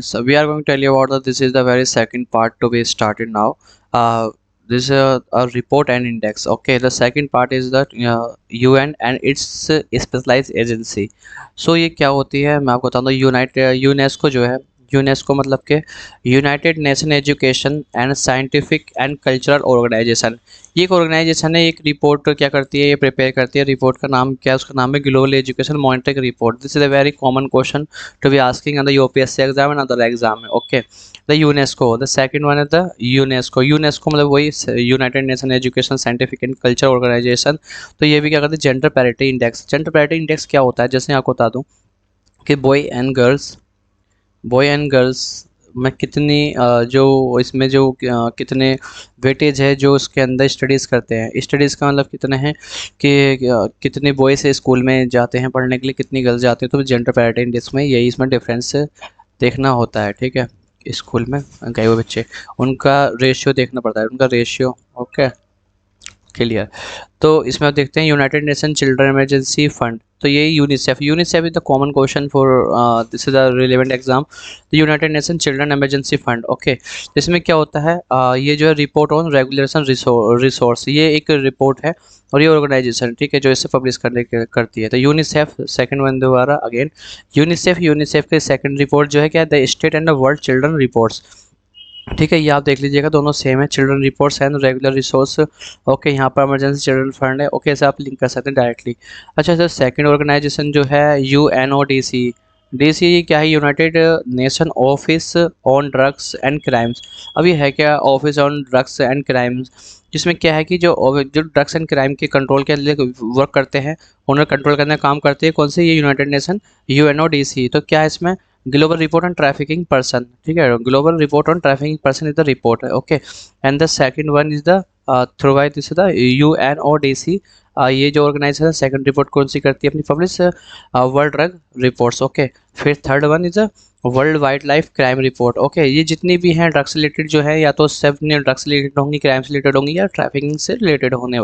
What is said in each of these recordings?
So we are going to tell you about this is the very second part to be started now. This is a report and index. Okay, the second part is the UN and its specialized agency. So ये क्या होती है मैं आपको बताता हूँ UNESCO जो है यूनेस्को मतलब के united nation education and scientific and cultural organisation. ये एक ऑर्गेनाइजेशन है, एक रिपोर्ट क्या करती है, ये प्रिपेयर करती है। रिपोर्ट का नाम क्या है? उसका नाम है global education monitoring report. This is a very common question to be asking on the UPSC exam and other exam. Okay, the UNESCO, the second one is the UNESCO मतलब वही united nation education scientific and culture organisation. तो ये भी क्या करते हैं? Gender parity index. Gender parity index क्या होता है? जैसे आपको बता दूं कि बॉय एंड गर्ल्स में कितनी जो इसमें जो कितने वेटेज है जो उसके अंदर स्टडीज़ करते हैं। स्टडीज़ का मतलब कितने हैं कि कितने बॉयज़ स्कूल में जाते हैं पढ़ने के लिए, कितनी गर्ल्स जाती हैं। तो जेंडर पैरिटी इंडेक्स में यही इसमें डिफरेंस देखना होता है। ठीक है, स्कूल में गए हुए बच्चे उनका रेशियो देखना पड़ता है, उनका रेशियो। Okay, clear. तो इसमें आप देखते हैं United nation children emergency fund. तो ये UNICEF is the common question for this is the relevant exam. The United nation children emergency fund. Okay, इसमें क्या होता है? ये जो है रिपोर्ट ऑन रेगुलेशन रिसोर्स, ये एक रिपोर्ट है और ये ऑर्गेनाइजेशन, ठीक है, जो इसे पब्लिश करती है। तो यूनिसेफ सेकंड वन दोबारा अगेन यूनिसेफ के सेकंड रिपोर्ट जो है क्या है? The state and the world children reports. ठीक है, ये आप देख लीजिएगा, दोनों सेम है। Children reports and regular resource. Okay, यहाँ पर इमरजेंसी चिल्ड्रन फंड है। ओके, ऐसे आप लिंक कर सकते हैं डायरेक्टली। अच्छा सर, सेकंड ऑर्गेनाइजेशन जो है UNODC। डीसी क्या है? United nation office on drugs and crimes. अब ये है क्या? Office on drugs and crimes, जिसमें क्या है कि जो ड्रग्स एंड क्राइम के कंट्रोल के लिए वर्क करते हैं, उन्हें कंट्रोल करने का काम करते हैं। कौन से? ये यूनाइटेड नेशन UNODC। तो क्या है इसमें? Global report on trafficking person. ठीक है, global report on trafficking person is the report. Okay, and the second one is the through by this the UNODC। ये जो ऑर्गेनाइजेशन सेकंड रिपोर्ट कौन सी करती है अपनी publish? World drug reports. Okay, फिर third one is world wildlife crime report. Okay, ये जितनी भी हैं ड्रग्स रिलेटेड जो है, या तो सब ड्रग्स रिलेटेड होंगी, क्राइम से रिलेटेड होंगी, या ट्रैफिकिंग से रिलेटेड होने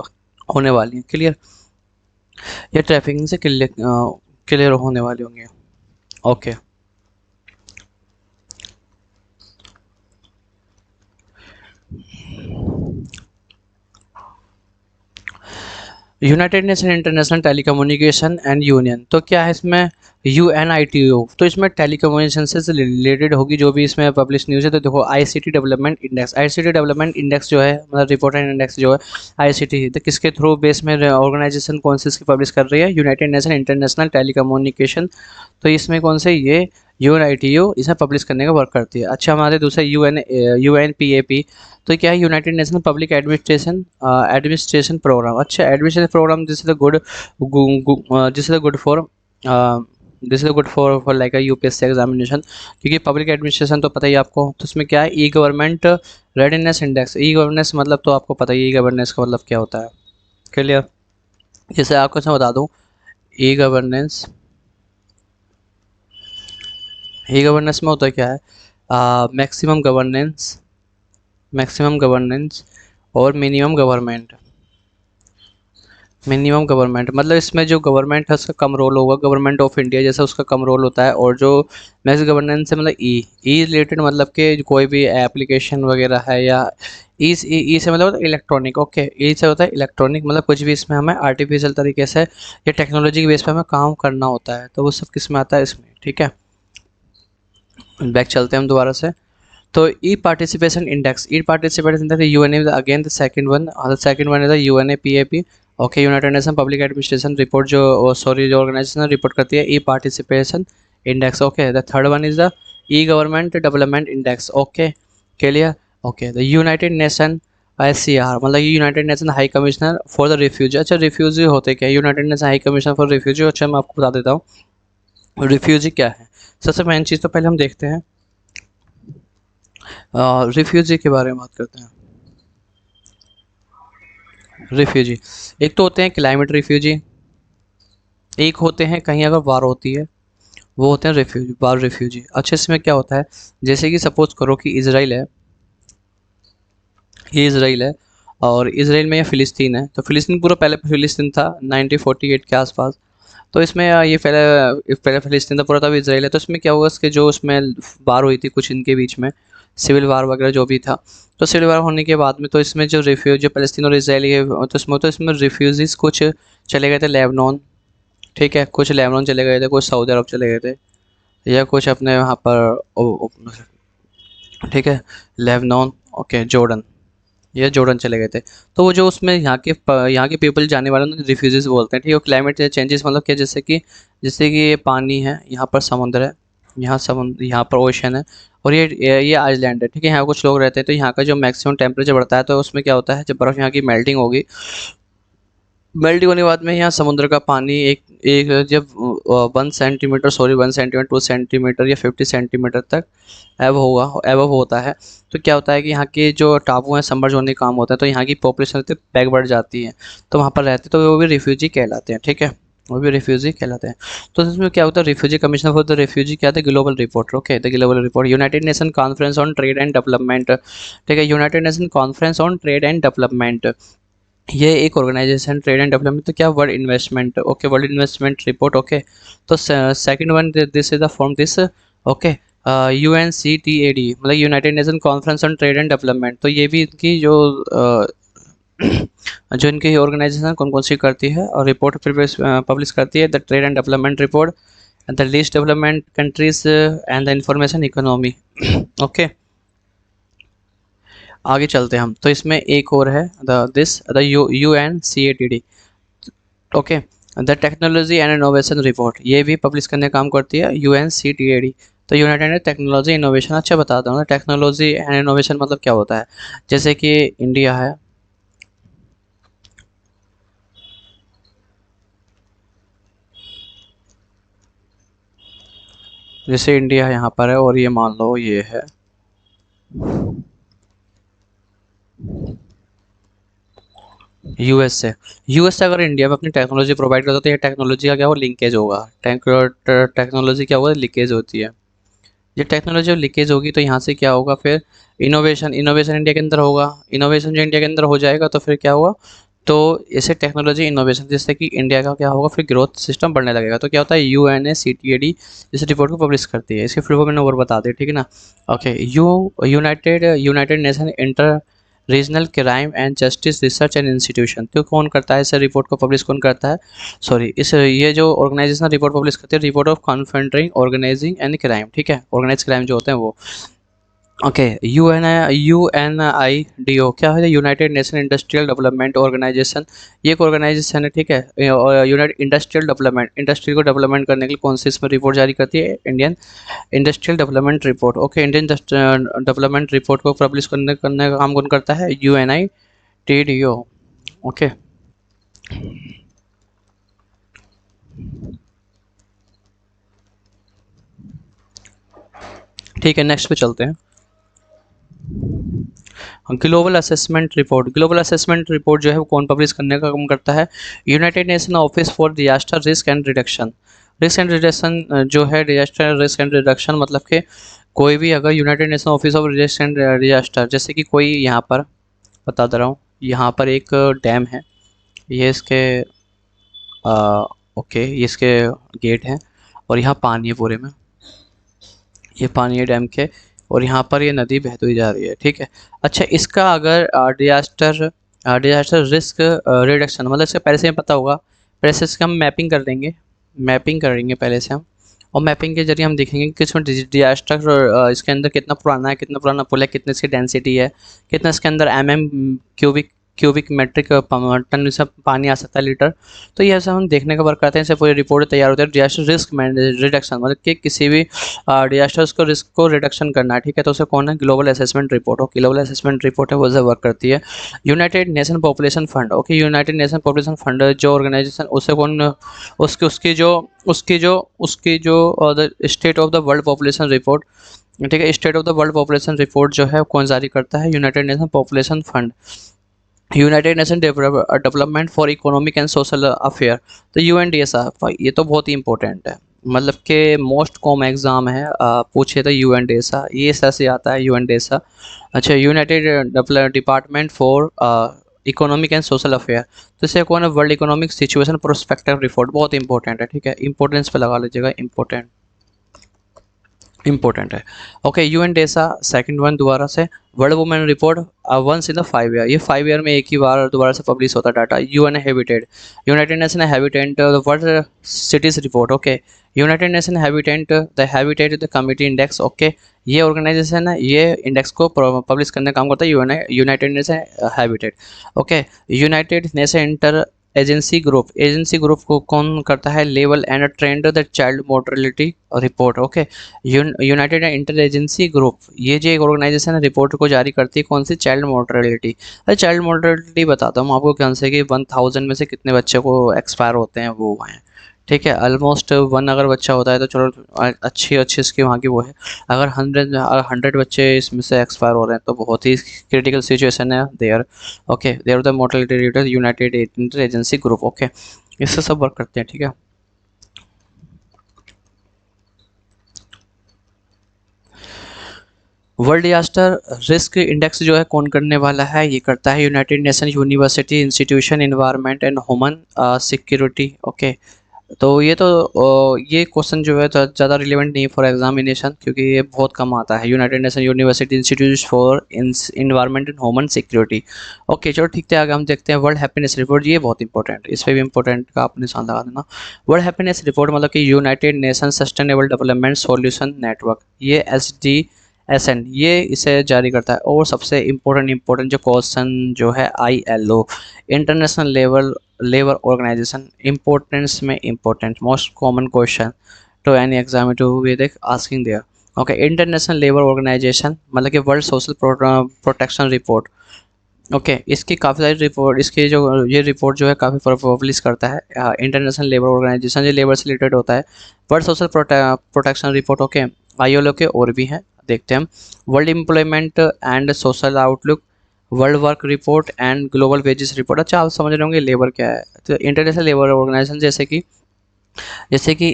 वाली हैं। क्लियर? या ट्रैफिकिंग से क्लियर होने वाली होंगी। Okay, United nation international telecommunication and union. तो क्या है इसमें? UNITO। तो इसमें टेलीकम्युनिकेशन से रिलेटेड होगी जो भी इसमें पब्लिश न्यूज़ है। तो देखो आईसीटी डेवलपमेंट इंडेक्स जो है, मतलब रिपोर्ट एंड इंडेक्स जो है आईसीटी, तो किसके थ्रू बेस में ऑर्गेनाइजेशन कौन सी इसकी पब्लिश कर रही है? United nation international telecommunication. तो इसमें कौन से? ये UNITO इसे पब्लिश करने का वर्क करती है। अच्छा, हमारे दूसरे UNPAP। तो क्या है? United Nation public administration programme. अच्छा, administration programme this is the good for like a UPSC examination, क्योंकि पब्लिक एडमिनिस्ट्रेशन तो पता ही आपको। तो उसमें क्या है? E government readiness index. E governance मतलब तो आपको पता ही, ई गवर्नेंस का मतलब क्या होता है। क्लियर? जैसे आपको मैं बता दूं, ई गवर्नेंस में होता क्या है? मैक्सिमम गवर्नेंस और मिनिमम गवर्नमेंट मतलब इसमें जो गवर्नमेंट है उसका कम रोल होगा। गवर्नमेंट ऑफ इंडिया जैसा उसका कम रोल होता है। और जो मैक्स गवर्नेंस से मतलब ई रिलेटेड मतलब कि कोई भी एप्लीकेशन वगैरह है, या ई से मतलब इलेक्ट्रॉनिक। ओके, ई से होता है इलेक्ट्रॉनिक, मतलब कुछ भी इसमें हमें आर्टिफिशियल तरीके से या टेक्नोलॉजी के बेस पे हमें काम करना होता है, तो वो सब किस में आता है? इसमें। ठीक है, बैक चलते हैं हम दोबारा से। तो E participation index UNA again the second one is the UNAPAP। Okay, United Nation public administration report जो जो ऑर्गेनाइजेशन रिपोर्ट करती है E participation index. Okay, the third one is the E government development index. Okay, clear? Okay, the United Nation SCR मतलब United Nation high commissioner for the refugee. अच्छा, refugee होते क्या? United Nation high commissioner for refugee. अच्छा, मैं आपको बता देता हूँ रिफ्यूजी क्या है। सबसे मेन चीज़ तो पहले हम देखते हैं, रिफ्यूजी के बारे में बात करते हैं। रिफ्यूजी एक तो होते हैं क्लाइमेट रिफ्यूजी, एक होते हैं कहीं अगर वार होती है, वो होते हैं वार रिफ्यूजी। अच्छा, इसमें क्या होता है? जैसे कि सपोज करो कि इसराइल है और इसराइल में या फ़िलिस्तीन है। तो फ़िलिस्तीन पूरा पहले फ़िलिस्तीन था 1948 के आसपास। तो इसमें ये पहले फ़िलिस्तीन तो पूरा तब इसराइल है, तो इसमें क्या हुआ इसके जो उसमें वार हुई थी कुछ इनके बीच में, सिविल वार वगैरह जो भी था। तो सिविल वार होने के बाद में तो इसमें जो जो फ़लस्तीन और इसराइल के तो इसमें रिफ्यूजीज़ कुछ चले गए थे लेबनान, ठीक है? कुछ लेबनान चले गए थे, कुछ सऊदी अरब चले गए थे, या कुछ अपने वहाँ पर ठीक है, लेबनान, ओके, जॉर्डन, ये जॉर्डन चले गए थे। तो वो जो उसमें यहाँ के पीपल जाने वाले उन्हें रिफ्यूजीज बोलते हैं, ठीक है? क्लाइमेट चेंजेस मतलब क्या, जैसे कि ये पानी है, यहाँ पर समुद्र है, यहाँ पर ओशन है, और ये आइलैंड है, ठीक है? यहाँ कुछ लोग रहते हैं, तो यहाँ का जो मैक्सिमम टेम्परेचर बढ़ता है, तो उसमें क्या होता है, जब बर्फ़ यहाँ की मेल्टिंग होगी, मेल्टिंग होने के बाद में यहाँ समुद्र का पानी एक एक जब 1 सेंटीमीटर, सॉरी 1 सेंटीमीटर, 2 सेंटीमीटर या 50 सेंटीमीटर तक एबव होता है, तो क्या होता है कि यहाँ के जो टापू हैं सबमर्ज होने का काम होता है, तो यहाँ की पॉपुलेशन बैक बढ़ जाती है, तो वहाँ पर रहते, तो वो भी रिफ्यूजी कहलाते हैं, ठीक है? वो भी रिफ्यूजी कहलाते हैं। तो इसमें क्या होता है, refugee commission for the refugee क्या था, global report, okay, the global report, United Nation conference on trade and development, ठीक है? United Nation conference on trade and development, ये एक ऑर्गेनाइजेशन, ट्रेड एंड डेवलपमेंट, तो क्या world investment, okay, world investment report, okay. तो second one, this is the form this, okay, UNCTAD मतलब United Nation conference on trade and development, तो ये भी इनकी जो जो इनकी ऑर्गेनाइजेशन कौन कौन सी करती है और रिपोर्ट पब्लिश करती है, the trade and development report, the least development countries and the information economy, okay. आगे चलते हैं हम, तो इसमें एक और है the UNCATD, okay, the technology and innovation report, ये भी पब्लिश करने का काम करती है UNCTAD। तो यूनाइटेड टेक्नोलॉजी इनोवेशन, अच्छा बताता हूँ ना, टेक्नोलॉजी एंड इनोवेशन मतलब क्या होता है। जैसे कि इंडिया है, जैसे इंडिया यहाँ पर है, और ये मान लो ये है यूएस से अगर इंडिया में अपनी टेक्नोलॉजी प्रोवाइड करता है, तो ये टेक्नोलॉजी का क्या होगा, लिंकेज होगा, टेक्नोलॉजी क्या होगा, लीकेज होती है। ये टेक्नोलॉजी जब लीकेज होगी, तो यहाँ से क्या होगा फिर, इनोवेशन इनोवेशन इंडिया के अंदर होगा, इनोवेशन जो इंडिया के अंदर हो जाएगा, तो फिर क्या हुआ, तो ऐसे टेक्नोलॉजी इनोवेशन जिससे कि इंडिया का क्या होगा, फिर ग्रोथ सिस्टम बढ़ने लगेगा। तो क्या होता है, UNACTAD इस रिपोर्ट को पब्लिश करती है, इसके फुल फॉर्म मैंने और बता दी, ठीक है ना? Okay, United United nation inter regional crime and justice research and institution, तो कौन करता है इस रिपोर्ट को पब्लिश, कौन करता है, सॉरी, इस ये जो ऑर्गेनाइजेशन रिपोर्ट पब्लिश करती है, report of confronting organising and crime, ठीक है? ऑर्गेनाइज क्राइम जो होते हैं वो, ओके। UNIDO क्या है, United nation industrial development organisation, ये एक ऑर्गेनाइजेशन है, ठीक है? और यूनाइटेड इंडस्ट्रियल डेवलपमेंट, इंडस्ट्री को डेवलपमेंट करने के लिए कौन सी इसमें रिपोर्ट जारी करती है, Indian industrial development report, okay. Indian development report को पब्लिश करने का काम कौन करता है, UNITDO, ओके। ठीक है, नेक्स्ट पे चलते हैं। Global assessment report, global assessment report जो है वो कौन पब्लिश करने का काम करता है, United nation office for disaster risk and reduction. Risk and reduction जो है, डिजास्टर रिस्क एंड रिडक्शन मतलब कि कोई भी अगर United nation office of risk and disaster, जैसे कि कोई यहाँ पर बता दे रहा हूँ, यहाँ पर एक डैम है, ये इसके ओके, ये इसके गेट हैं, और यहाँ पानी है पूरे में, ये पानी है डैम के, और यहाँ पर ये नदी बहती हुई जा रही है, ठीक है? अच्छा, इसका अगर डिजास्टर रिस्क रिडक्शन मतलब इसका पहले से हमें पता होगा, पहले से इसका हम मैपिंग कर देंगे, मैपिंग करेंगे पहले से हम, और मैपिंग के जरिए हम देखेंगे कि इसमें डिजास्टर इसके अंदर कितना पुराना है, कितना पुराना पुल है, कितनी इसकी डेंसिटी है, कितना इसके अंदर क्यूबिक मेट्रिक टन से पानी आ सकता है, लीटर। तो ये ऐसा हम देखने का वर्क करते हैं, इससे पूरी रिपोर्ट तैयार होती है, डिजास्टर रिस्क रिडक्शन मतलब कि किसी भी डिजास्टर्स को रिस्क को रिडक्शन करना है, ठीक है? तो उसे कौन है, global assessment report, okay, global assessment report है वो से वर्क करती है। United nation population fund, okay, United nation population fund जो ऑर्गेनाइजेशन, उसे कौन, उसकी जो the state of the world population report, ठीक है? State of the world population report जो है कौन जारी करता है, United nation population fund, United nation development for economic and social affair, तो UNDSA, ये तो बहुत ही इंपॉर्टेंट है, मतलब कि मोस्ट कॉम एग्जाम है, पूछे तो UNDSA, ये ऐसे आता है UNDSA। अच्छा, united department for economic and social affair. तो इसे कौन है, world economic situation prospective report, बहुत इंपॉर्टेंट है, ठीक है, इंपॉर्टेंस पे लगा लीजिएगा, इंपॉर्टेंट इंपॉर्टेंट है। Okay, UN DESA second one दोबारा से, world women report once in the 5 year, ये 5 ईयर में एक ही बार दोबारा से पब्लिश होता है data. UN habitat, United nation habitat the world cities report. Okay, United nation habitat the habitat the committee index. Okay, ये ऑर्गेनाइजेशन है, ये इंडेक्स को पब्लिश करने का काम करता है, United nation habitat. Okay, United nation inter agency group को कौन करता है, level and trend the child mortality report. Okay, United inter agency group, ये जो एक ऑर्गेनाइजेशन है रिपोर्ट को जारी करती है, कौन सी, चाइल्ड मोर्टेलिटी। अरे चाइल्ड मोर्टेलिटी बताता हूँ आपको कौन से कि 1000 में से कितने बच्चे को एक्सपायर होते हैं वो हैं, ठीक है, ऑलमोस्ट 1 अगर बच्चा होता है तो चलो अच्छी अच्छी इसकी वहाँ की वो है। अगर 100 बच्चे इसमें से एक्सपायर हो रहे हैं तो बहुत ही क्रिटिकल सिचुएशन है there. Okay, there the mortality rate united inter agency group. Okay, इससे सब वर्क करते हैं, ठीक है। वर्ल्ड डिजास्टर रिस्क इंडेक्स जो है कौन करने वाला है, ये करता है United nation university institution environment and human security. Okay, तो ये क्वेश्चन जो है ज़्यादा रिलेवेंट नहीं फॉर एग्जामिनेशन, क्योंकि ये बहुत कम आता है, United nation university institute for environment and human security. Okay, चलो ठीक है, आगे हम देखते हैं वर्ल्ड हैप्पीनेस रिपोर्ट, ये बहुत इंपॉर्टेंट है, इस पर भी इंपॉर्टेंट का आप निशान लगा देना। वर्ल्ड हैप्पीनेस रिपोर्ट मतलब कि United nation sustainable development solution network, ये SDSN, ये इसे जारी करता है। और सबसे इम्पोर्टेंट जो क्वेश्चन जो है ILO, international labour organisation, importance में important, most common question to any examiner वेदिक asking there. Okay, international labour organisation मतलब कि world social protection report. Okay, इसकी काफ़ी सारी रिपोर्ट, इसकी जो ये रिपोर्ट जो है काफ़ी पब्लिश करता है इंटरनेशनल लेबर ऑर्गेनाइजेशन, जो लेबर से रिलेटेड होता है। World social protection report, okay, ILO के और भी हैं, देखते हैं हम। World employment and social outlook, world work report and global wages report. अच्छा, आप समझ रहे होंगे लेबर क्या है, तो इंटरनेशनल लेबर ऑर्गेनाइजेशन जैसे कि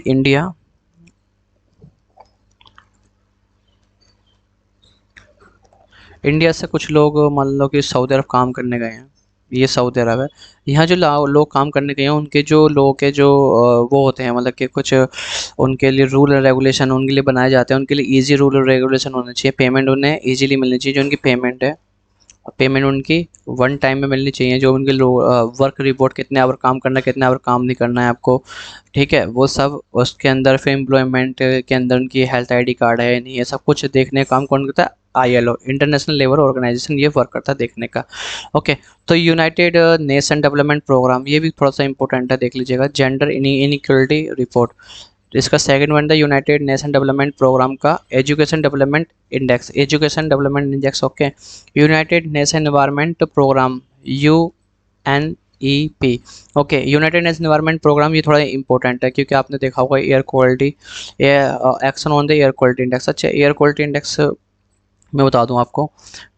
इंडिया से कुछ लोग मान लो कि सऊदी अरब काम करने गए हैं, ये सऊदी अरब है, यहाँ जो लोग काम करने गए हैं उनके जो लोग के जो वो होते हैं, मतलब कि कुछ उनके लिए रूल एंड रेगुलेशन उनके लिए बनाए जाते हैं, उनके लिए इजी रूल और रेगुलेशन होने चाहिए, पेमेंट उन्हें इजीली मिलनी चाहिए, जो उनकी पेमेंट है, पेमेंट उनकी 1 टाइम में मिलनी चाहिए, जो उनके वर्क रिपोर्ट, कितने आवर काम करना है, कितने आवर काम नहीं करना है आपको, ठीक है, वो सब उसके अंदर, फिर एम्प्लॉयमेंट के अंदर उनकी हेल्थ ID कार्ड है नहीं, ये सब कुछ देखने का काम कौन करता है, ILO इंटरनेशनल लेबर ऑर्गेनाइजेशन, ये वर्क करता है देखने का। ओके, तो यूनाइटेड नेशन डेवलपमेंट प्रोग्राम, ये भी थोड़ा सा इंपॉर्टेंट है, देख लीजिएगा, जेंडर इनइक्वलिटी रिपोर्ट। तो इसका सेकंड वन था यूनाइटेड नेशन डेवलपमेंट प्रोग्राम का education development index. Okay, United nation environment programme, UNEP। Okay, United nation environment programme, ये थोड़ा इंपॉर्टेंट है क्योंकि आपने देखा होगा air quality, action on the air quality index. अच्छा, एयर क्वालिटी इंडेक्स मैं बता दूं आपको,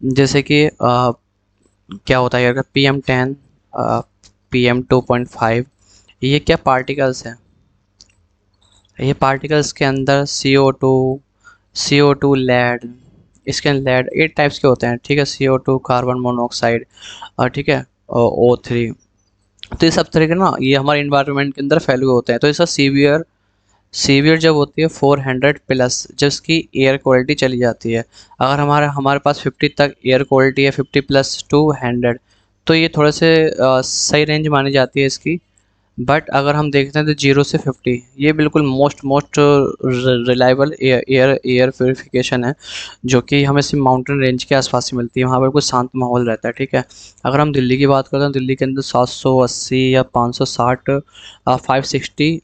जैसे कि क्या होता है, अगर PM10, PM2.5, ये क्या पार्टिकल्स हैं, ये पार्टिकल्स के अंदर CO2 लेड, इसके अंदर लेड 8 टाइप्स के होते हैं, ठीक है, CO2 कार्बन मोनोऑक्साइड, ठीक है, O3, तो ये सब तरह के ना ये हमारे इन्वायरमेंट के अंदर फैले हुए होते हैं। तो इसका सीवियर जब होती है 400 प्लस, जब इसकी एयर क्वालिटी चली जाती है, अगर हमारे हमारे पास 50 तक एयर क्वालिटी है, 50 प्लस 200, तो ये थोड़े से सही रेंज मानी जाती है इसकी। बट अगर हम देखते हैं तो 0 से 50 ये बिल्कुल मोस्ट रिलायबल एयर प्योरीफिकेशन है, जो कि हमें सिर्फ माउंटेन रेंज के आसपास ही मिलती है, वहाँ पर कुछ शांत माहौल रहता है, ठीक है। अगर हम दिल्ली की बात करते हैं, दिल्ली के अंदर 780 या 560 560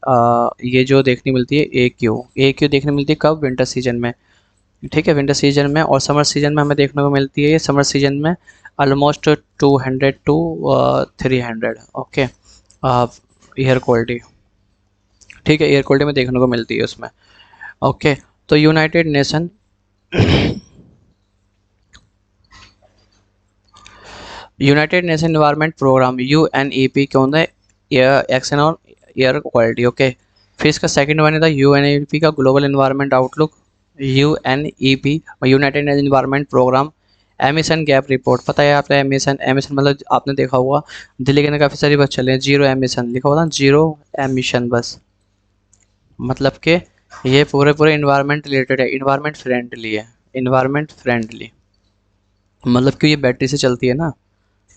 ये जो देखने मिलती है ए क्यू देखने मिलती है, कब, विंटर सीजन में, ठीक है, विंटर सीजन में। और समर सीजन में हमें देखने को मिलती है, ये समर सीजन में almost 200 to 300। Okay, air quality, ठीक है, एयर क्वालिटी में देखने को मिलती है उसमें। ओके, तो united nation environment programme, UNEP क्या होता है, action on air quality. Okay, फिर इसका सेकंड वन है UNEP का global environment outlook, UNEP united nation environment programme emission gap report, पता है आपने एमिशन, एमिशन मतलब आपने देखा होगा दिल्ली के अंदर काफ़ी सारी बस चले हैं, जीरो एमिशन लिखा होता है, जीरो एमिशन बस, मतलब कि ये पूरे पूरे इन्वायरमेंट रिलेटेड है, इन्वायरमेंट फ्रेंडली है, इन्वायरमेंट फ्रेंडली मतलब कि ये बैटरी से चलती है ना,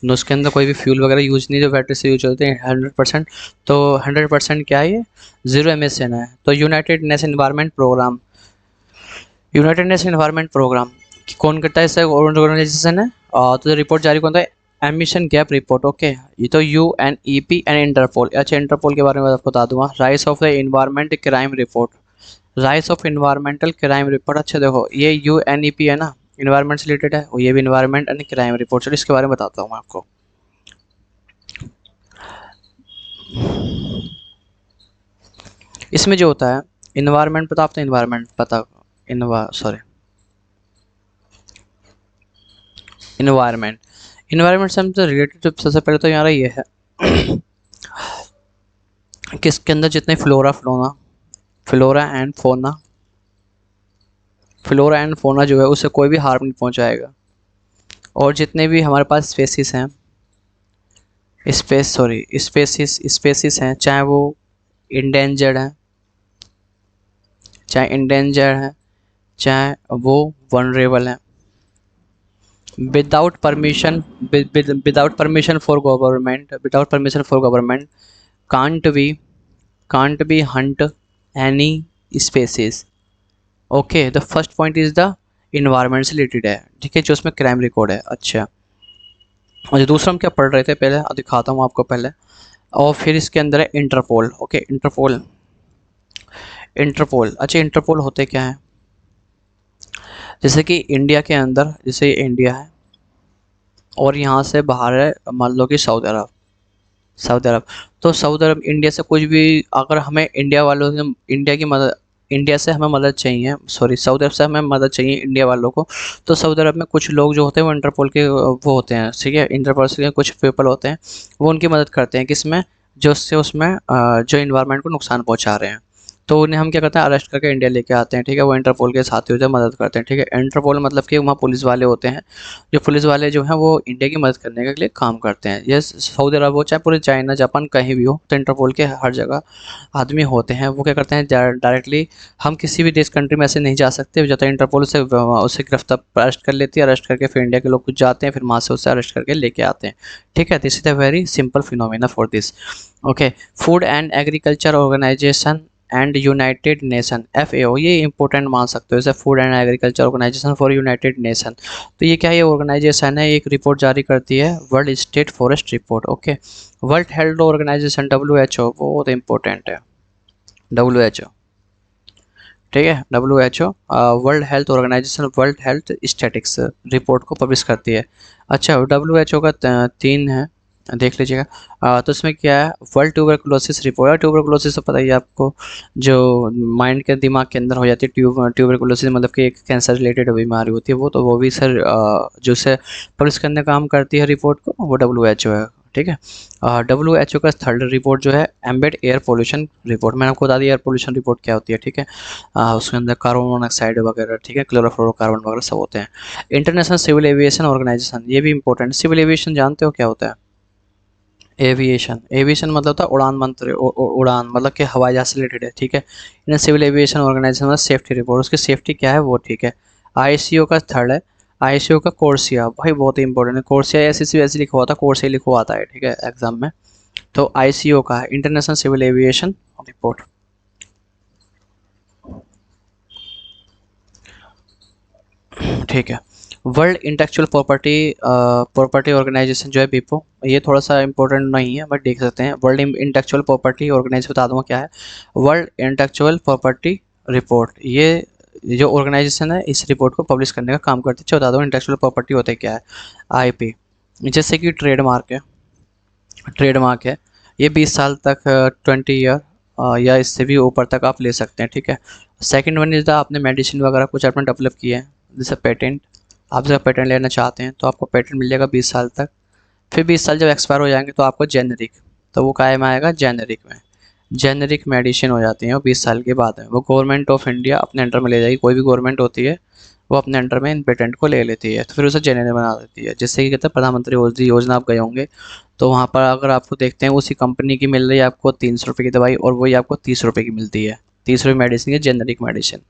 उसके अंदर कोई भी फ्यूल वगैरह यूज नहीं, जो बैटरी से यूज होते हैं 100%। तो 100% क्या है ये, जीरो एमिशन है। तो united nation environment programme, united nation environment programme कौन करता है, इससे ऑर्गेनाइजेशन है। तो रिपोर्ट जारी कौन है, एमिशन गैप रिपोर्ट, ओके। ये तो UNEP एंड इंटरपोल, अच्छा इंटरपोल के बारे में आपको बता दूंगा, rice of the environment crime report, rice of environmental crime report. अच्छा देखो ये UNEP है ना, इन्वायरमेंट से रिलेटेड है, और ये भी इन्वायरमेंट एंड क्राइम रिपोर्ट, चलो इसके बारे में बताता हूँ मैं आपको। इसमें जो होता है इन्वायरमेंट, पता आपने इन्वायरमेंट पता, इन्वायरमेंट, इन्वायरमेंट से हमसे रिलेटेड सबसे पहले तो यहाँ ये है कि इसके अंदर जितने flora and fauna, flora and fauna जो है उससे कोई भी हार्म नहीं पहुंचाएगा, और जितने भी हमारे पास स्पेसिस हैं, स्पेसिस हैं, चाहे वो इंडेंजर्ड हैं, चाहे इंडेंजर्ड हैं, चाहे वो वनरेबल हैं, without permission, without permission for government, without permission for government can't be, can't be hunt any species, okay. The first point is the environment से रिलेटेड है, ठीक है, जो उसमें क्राइम रिकॉर्ड है। अच्छा, और जो दूसरा हम क्या पढ़ रहे थे पहले दिखाता हूँ आपको पहले, और फिर इसके अंदर है इंटरपोल, ओके। इंटरपोल, इंटरपोल, अच्छा इंटरपोल होते क्या है, जैसे कि इंडिया के अंदर, जैसे इंडिया है और यहाँ से बाहर है मान लो कि सऊदी अरब, सऊदी अरब, तो सऊदी अरब इंडिया से कुछ भी, अगर हमें इंडिया वालों से, इंडिया की मदद, इंडिया से हमें मदद चाहिए, सॉरी सऊदी अरब से हमें मदद चाहिए इंडिया वालों को, तो सऊदी अरब में कुछ लोग जो होते हैं वो इंटरपोल के वो होते हैं, ठीक है, इंटरपोल के कुछ पीपल होते हैं, वो उनकी मदद करते हैं, किसमें, जो उससे उसमें जो इन्वायरमेंट को नुकसान पहुंचा रहे हैं, तो उन्हें हम क्या करते हैं, अरेस्ट करके इंडिया लेके आते हैं, ठीक है, वो इंटरपोल के साथी होते हैं, मदद करते हैं, ठीक है। इंटरपोल मतलब कि वहाँ पुलिस वाले होते हैं, जो पुलिस वाले जो हैं वो इंडिया की मदद करने के लिए काम करते हैं, ये सऊदी अरब हो चाहे पूरे चाइना जापान कहीं भी हो, तो इंटरपोल के हर जगह आदमी होते हैं, वो क्या करते हैं डायरेक्टली, हम किसी भी देश कंट्री में ऐसे नहीं जा सकते, जाते हैं इंटरपोल उसे उसे गिरफ्तार अरेस्ट कर लेती है, अरेस्ट करके फिर इंडिया के लोग कुछ जाते हैं, फिर वहाँ से उसे अरेस्ट करके लेके आते हैं, ठीक है। This is a very simple phenomena for this, okay. Food and agriculture organisation and united nation, FAO, ये इंपॉर्टेंट मान सकते हो, जैसे food and agriculture organisation for united nation, तो ये क्या है, ये ऑर्गेनाइजेशन है, एक रिपोर्ट जारी करती है, world state forest report, okay. World health organisation WHO, बहुत इंपॉर्टेंट है, WHO, ठीक है, WHO world health organisation world health statistics report को पब्लिश करती है। अच्छा WHO का तीन है, देख लीजिएगा। तो इसमें क्या है, वर्ल्ड ट्यूबरकुलोसिस रिपोर्ट है, ट्यूबरकुलोसिस तो पता ही है आपको, जो माइंड के दिमाग के अंदर हो जाती है, ट्यूबरकुलोसिस मतलब कि एक कैंसर रिलेटेड बीमारी होती है वो, तो वो भी सर जो से पब्लिश करने का काम करती है रिपोर्ट को, वो WHO है, ठीक है। WHO का थर्ड रिपोर्ट जो है एम्बेड एयर पोल्यूशन रिपोर्ट, मैंने आपको बता दिया एयर पोल्यूशन रिपोर्ट क्या होती है, ठीक है। उसके अंदर कार्बन मोनोऑक्साइड वगैरह, ठीक है, क्लोरोफ्लोरोकार्बन वगैरह सब होते हैं। इंटरनेशनल सिविल एविएशन ऑर्गेनाइजेशन, ये भी इंपॉर्टेंट, सिविल एविएशन जानते हो क्या होता है, एविएशन, एविएशन मतलब होता है उड़ान मंत्र, उड़ान मतलब कि हवाई जहाज से रिलेटेड है, ठीक है। इन सिविल एविएशन ऑर्गेनाइजेशन में सेफ्टी रिपोर्ट, उसकी सेफ्टी क्या है वो, ठीक है। ICO का थर्ड है, ICO का कोर्सिया, भाई बहुत ही इंपॉर्टेंट है, कोर्सिया ऐसे वैसे लिखा हुआ था, कोर्सिया लिखा हुआ आता है, ठीक है, एग्जाम में। तो ICO का है इंटरनेशनल सिविल एविएशन रिपोर्ट, ठीक है। वर्ल्ड इंटेलेक्चुअल प्रॉपर्टी ऑर्गेनाइजेशन जो है WIPO, ये थोड़ा सा इंपॉर्टेंट नहीं है बट देख सकते हैं, वर्ल्ड इंटेलेक्चुअल प्रॉपर्टी ऑर्गेनाइजेशन बता दूंगा क्या है, वर्ल्ड इंटेलेक्चुअल प्रॉपर्टी रिपोर्ट, ये जो ऑर्गेनाइजेशन है इस रिपोर्ट को पब्लिश करने का काम करती है। अच्छा बता दो इंटेलेक्चुअल प्रॉपर्टी होता है क्या है, IP, जैसे कि ट्रेडमार्क है, ट्रेडमार्क है, ये 20 साल तक 20 ईयर या इससे भी ऊपर तक आप ले सकते हैं, ठीक है। सेकंड वन इज द, आपने मेडिसिन वगैरह कुछ आपने डेवलप किया है, जैसे पेटेंट, आप जब पेटेंट लेना चाहते हैं तो आपको पेटेंट मिल जाएगा 20 साल तक, फिर 20 साल जब एक्सपायर हो जाएंगे तो आपको जेनरिक, तो वो काय में आएगा, जेनरिक में, जेनरिक मेडिसिन हो जाती है वो 20 साल के बाद है, वो गवर्नमेंट ऑफ इंडिया अपने अंडर में ले जाएगी, कोई भी गवर्नमेंट होती है वो अपने अंडर में इन पेटेंट को ले लेती है, तो फिर उसे जेन्युइन बना देती है। जिससे कि कहते हैं प्रधानमंत्री योजना आप गए होंगे, तो वहाँ पर अगर आपको देखते हैं उसी कंपनी की मिल रही है आपको 300 रुपये की दवाई, और वही आपको 30 रुपये की मिलती है। 30 रुपये मेडिसिन, ये जेनरिक मेडिसिन।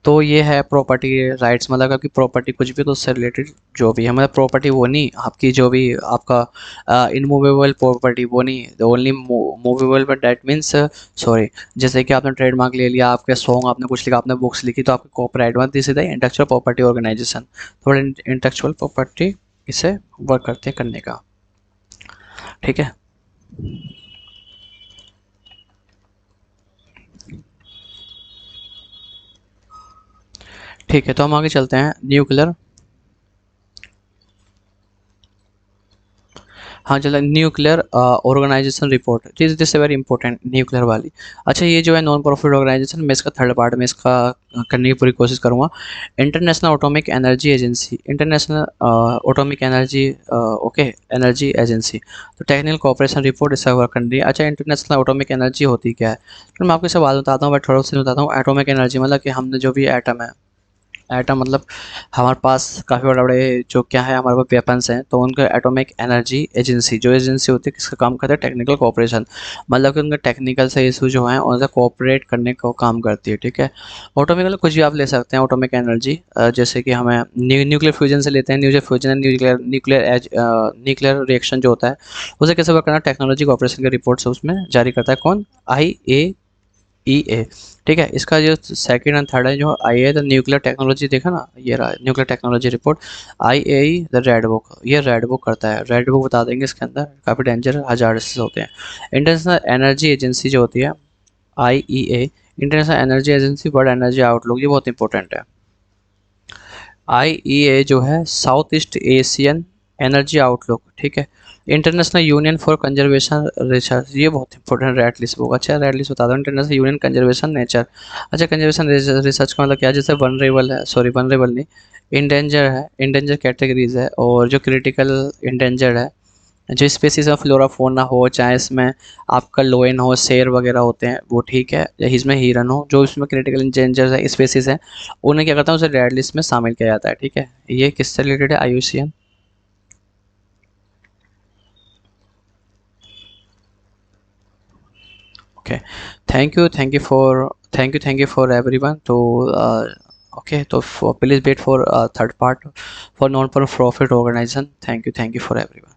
तो ये है प्रॉपर्टी राइट्स, मतलब आपकी प्रॉपर्टी कुछ भी, तो उससे रिलेटेड जो भी है, मतलब प्रॉपर्टी वो नहीं आपकी, जो भी आपका इनमूवेबल प्रॉपर्टी वो नहीं, only movable, but that means sorry, जैसे कि आपने ट्रेडमार्क ले लिया, आपके सॉन्ग आपने कुछ लिखा, आपने बुक्स लिखी, तो आपकी कॉपीराइट, मतलब this is the intellectual property organisation. थोड़ा इंटेलेक्चुअल प्रॉपर्टी इसे वर्क करते हैं करने का, ठीक है। ठीक है, तो हम आगे चलते हैं। न्यूक्लियर, हाँ चलो, nuclear organisation report, this very important, nuclear वाली। अच्छा, ये जो है नॉन प्रॉफिट ऑर्गेनाइजेशन, मैं इसका थर्ड पार्ट में इसका करने की पूरी कोशिश करूँगा। International atomic energy agency, international atomic energy, okay, energy agency, तो टेक्निकल कोऑपरेशन रिपोर्ट इसका वर्क कर रही है। अच्छा, इंटरनेशनल एटॉमिक एनर्जी होती क्या है, तो मैं आपको इससे बात बताता हूँ, बट थोड़ा सा बताता हूँ। एटॉमिक एनर्जी मतलब कि हमने जो भी एटम है, एटम मतलब हमारे पास काफ़ी बड़े बड़े जो क्या है, हमारे पास वेपन्स हैं, तो उनका एटॉमिक एनर्जी एजेंसी, जो एजेंसी होती है किसका काम करता है, टेक्निकल कोऑपरेशन, मतलब कि उनके टेक्निकल से इशू जो हैं उनसे कोऑपरेट करने का काम करती है, ठीक है। ऑटोमिक मतलब कुछ भी आप ले सकते हैं ऑटोमिक एनर्जी, जैसे कि हमें न्यूक्लियर फ्यूजन से लेते हैं, न्यूक्लियर फ्यूजन, न्यूक्लियर रिएक्शन जो होता है उसे कैसे वर्क करना, टेक्नोलॉजी कोऑपरेशन के रिपोर्ट्स उसमें जारी करता है कौन, IAEA, ठीक है। इसका जो सेकंड एंड थर्ड है, जो आई ए द न्यूक्लियर टेक्नोलॉजी, देखा ना, ये रहा nuclear technology report. IAEA the red book, ये रेड बुक करता है, रेड बुक बता देंगे, इसके अंदर काफ़ी डेंजर हजार्ड्स होते हैं। इंटरनेशनल एनर्जी एजेंसी जो होती है, IEA, international energy agency, world energy outlook, ये बहुत इंपॉर्टेंट है। IEA जो है south east Asian energy outlook, ठीक है। International union for conservation research, ये बहुत इंपॉर्टेंट, रेड लिस्ट बुक। अच्छा, रेड लिस्ट बता दो, इंटरनेशनल यूनियन कंजर्वेशन नेचर। अच्छा, कंजर्वेशन रिसर्च का मतलब क्या है, जैसे वनरेबल है, सॉरी वनरेबल नहीं, इंडेंजर है, इंडेंजर कैटेगरीज है, और जो क्रिटिकल इंडेंजर्ड है, जो स्पेसीज ऑफ फ्लोरा फोना हो, चाहे इसमें आपका लोयन हो, शेर वगैरह होते हैं वो, ठीक है, या इसमें हिरन हो, जो इसमें क्रिटिकल इंडेंजर्ड है स्पेसीज हैं, उन्हें क्या करता है, उसे रेड लिस्ट में शामिल किया जाता है, ठीक है। ये किससे रिलेटेड है, IUCN। Okay, thank you for everyone, तो ओके, तो please wait for third part for non profit organisation. Thank you for everyone.